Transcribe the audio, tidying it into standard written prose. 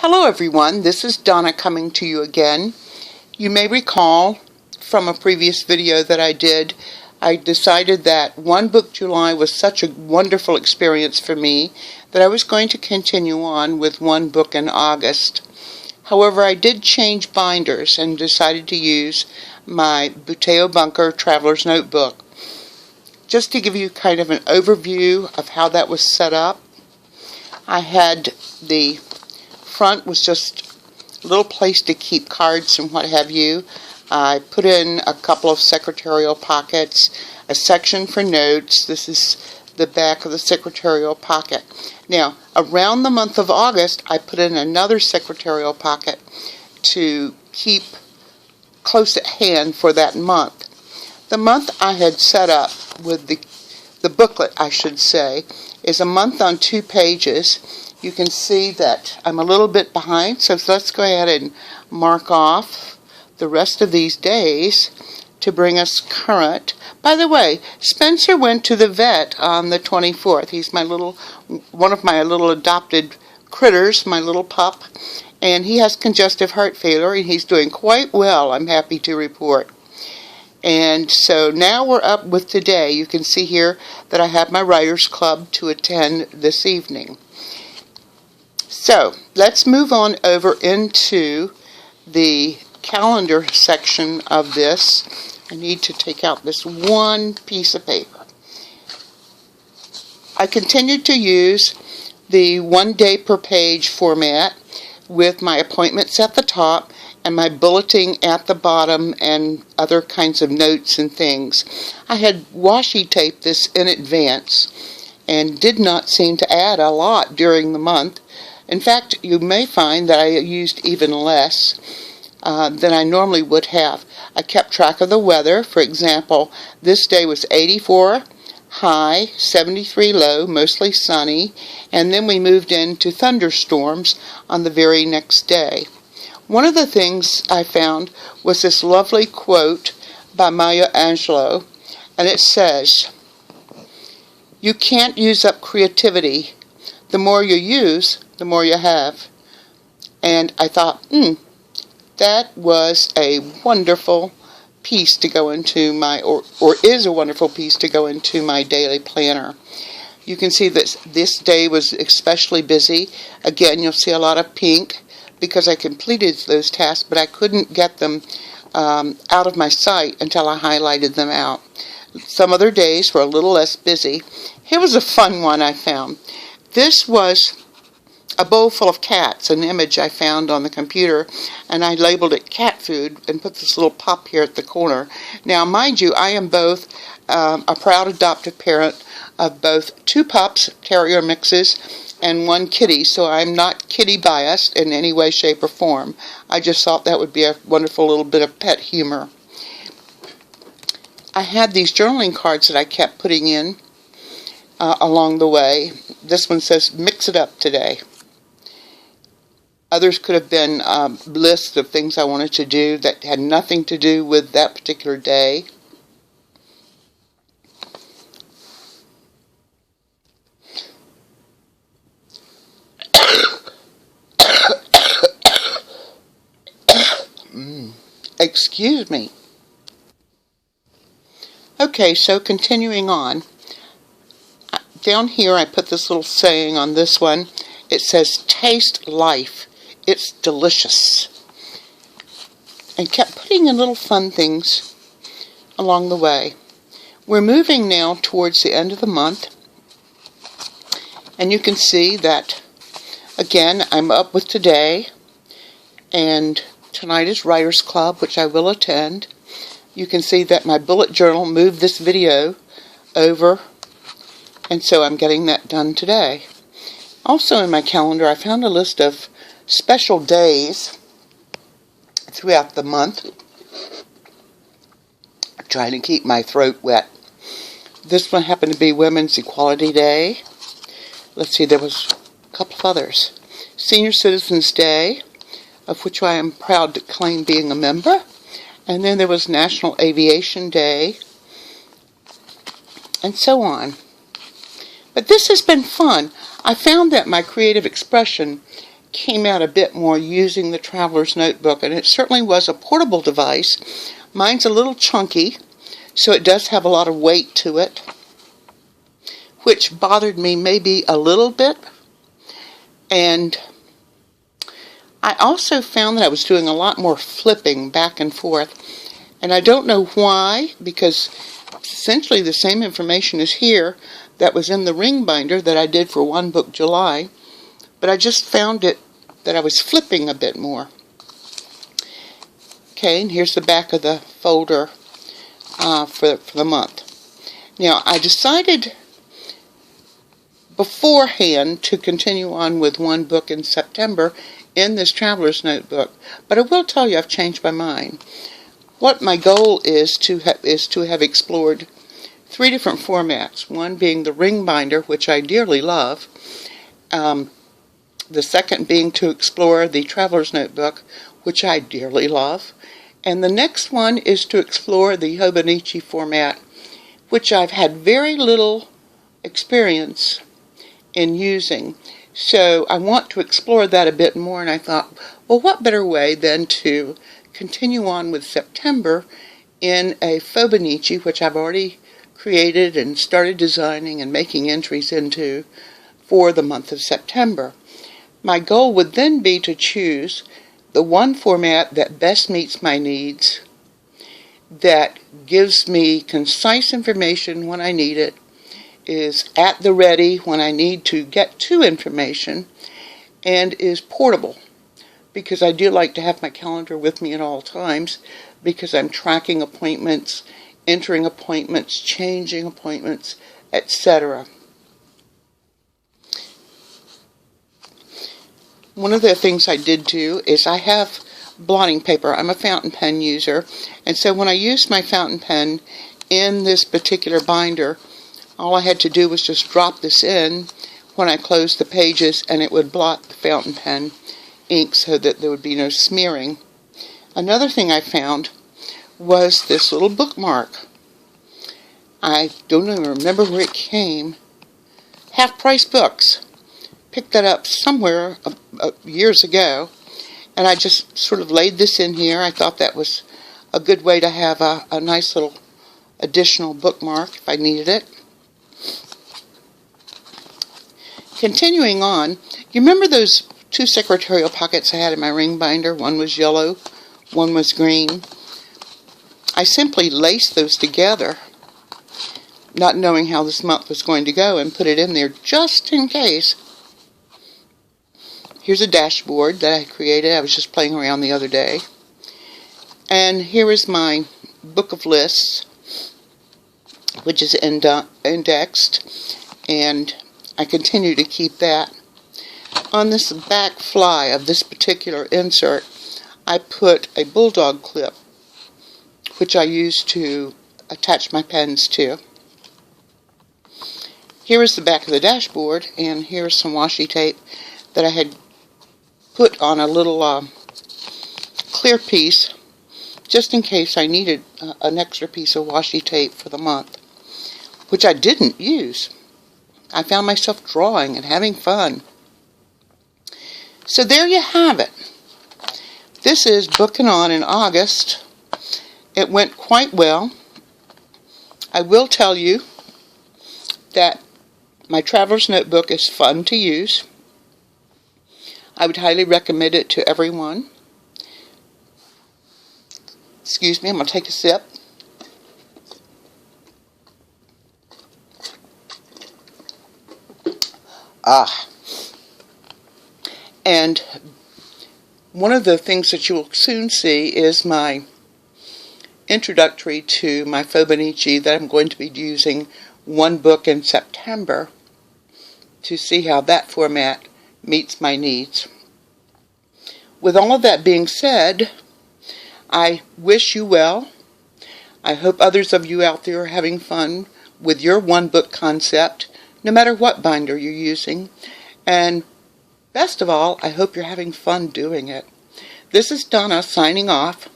Hello everyone, this is Donna coming to you again. You may recall from a previous video that I did, I decided that One Book July was such a wonderful experience for me that I was going to continue on with one book in August. However, I did change binders and decided to use my Buteo Bunker Traveler's Notebook. Just to give you kind of an overview of how that was set up, I had the front was just a little place to keep cards and what have you. I put in a couple of secretarial pockets, a section for notes. This is the back of the secretarial pocket. Now, around the month of August, I put in another secretarial pocket to keep close at hand for that month. The month I had set up with the booklet, I should say, is a month on 2 pages. You can see that I'm a little bit behind, so let's go ahead and mark off the rest of these days to bring us current. By the way, Spencer went to the vet on the 24th. He's one of my little adopted critters, my little pup, and he has congestive heart failure, and he's doing quite well, I'm happy to report. And so now we're up with today. You can see here that I have my Writers Club to attend this evening. So let's move on over into the calendar section of this. I need to take out this one piece of paper. I continued to use the 1 day per page format with my appointments at the top and my bulleting at the bottom and other kinds of notes and things. I had washi taped this in advance and did not seem to add a lot during the month. In fact, you may find that I used even less than I normally would have. I kept track of the weather. For example, this day was 84 high, 73 low, mostly sunny, and then we moved into thunderstorms on the very next day. One of the things I found was this lovely quote by Maya Angelou, and it says, "You can't use up creativity. The more you use, the more you have." And I thought, that was a wonderful piece to go into my, or is a wonderful piece to go into my daily planner. You can see that this day was especially busy. Again, you'll see a lot of pink because I completed those tasks, but I couldn't get them out of my sight until I highlighted them out. Some other days were a little less busy. Here was a fun one I found. This was a bowl full of cats, an image I found on the computer, and I labeled it cat food and put this little pup here at the corner. Now, mind you, I am both a proud adoptive parent of both 2 pups, terrier mixes, and 1 kitty, so I'm not kitty biased in any way, shape, or form. I just thought that would be a wonderful little bit of pet humor. I had these journaling cards that I kept putting in along the way. This one says, "Mix it up today." Others could have been lists of things I wanted to do that had nothing to do with that particular day. Excuse me. Okay, so continuing on. Down here I put this little saying on this one. It says, "Taste life. It's delicious." And kept putting in little fun things along the way. We're moving now towards the end of the month. And you can see that, again, I'm up with today. And tonight is Writers Club, which I will attend. You can see that my bullet journal moved this video over. And so I'm getting that done today. Also in my calendar, I found a list of special days throughout the month. I'm trying to keep my throat wet. This one happened to be Women's Equality Day. Let's see, there was a couple of others. Senior Citizens Day, of which I am proud to claim being a member. And then there was National Aviation Day, and so on. But this has been fun. I found that my creative expression came out a bit more using the Traveler's Notebook, and it certainly was a portable device. Mine's a little chunky, so it does have a lot of weight to it, which bothered me maybe a little bit. And I also found that I was doing a lot more flipping back and forth, and I don't know why, because essentially the same information is here that was in the ring binder that I did for One Book July, but I just found it that I was flipping a bit more. Okay, and here's the back of the folder for the month. Now, I decided beforehand to continue on with one book in September in this Traveler's Notebook, but I will tell you I've changed my mind. What my goal is to have explored 3 different formats, one being the ring binder, which I dearly love, the second being to explore the Traveler's Notebook, which I dearly love, and the next one is to explore the Hobonichi format, which I've had very little experience in using. So I want to explore that a bit more, and I thought, well, what better way than to continue on with September in a Hobonichi, which I've already created and started designing and making entries into for the month of September. My goal would then be to choose the one format that best meets my needs, that gives me concise information when I need it, is at the ready when I need to get to information, and is portable, because I do like to have my calendar with me at all times, because I'm tracking appointments, entering appointments, changing appointments, etc. One of the things I did do is I have blotting paper. I'm a fountain pen user, and so when I used my fountain pen in this particular binder, all I had to do was just drop this in when I closed the pages, and it would blot the fountain pen ink so that there would be no smearing. Another thing I found was this little bookmark. I don't even remember where it came. Half Price Books. Picked that up somewhere years ago, and I just sort of laid this in here. I thought that was a good way to have a nice little additional bookmark if I needed it. Continuing on, you remember those 2 secretarial pockets I had in my ring binder? One was yellow, one was green. I simply laced those together, not knowing how this month was going to go, and put it in there just in case. Here's a dashboard that I created. I was just playing around the other day. And here is my book of lists, which is indexed, and I continue to keep that. On this back fly of this particular insert, I put a bulldog clip, which I use to attach my pens to. Here is the back of the dashboard, and here is some washi tape that I had put on a little clear piece, just in case I needed an extra piece of washi tape for the month, which I didn't use. I found myself drawing and having fun. So there you have it. This is Bookin' On in August. It went quite well. I will tell you that my Traveler's Notebook is fun to use. I would highly recommend it to everyone. Excuse me, I'm going to take a sip. And one of the things that you will soon see is my introductory to my Hobonichi that I'm going to be using one book in September to see how that format meets my needs. With all of that being said, I wish you well. I hope others of you out there are having fun with your one book concept, no matter what binder you're using. And best of all, I hope you're having fun doing it. This is Donna signing off.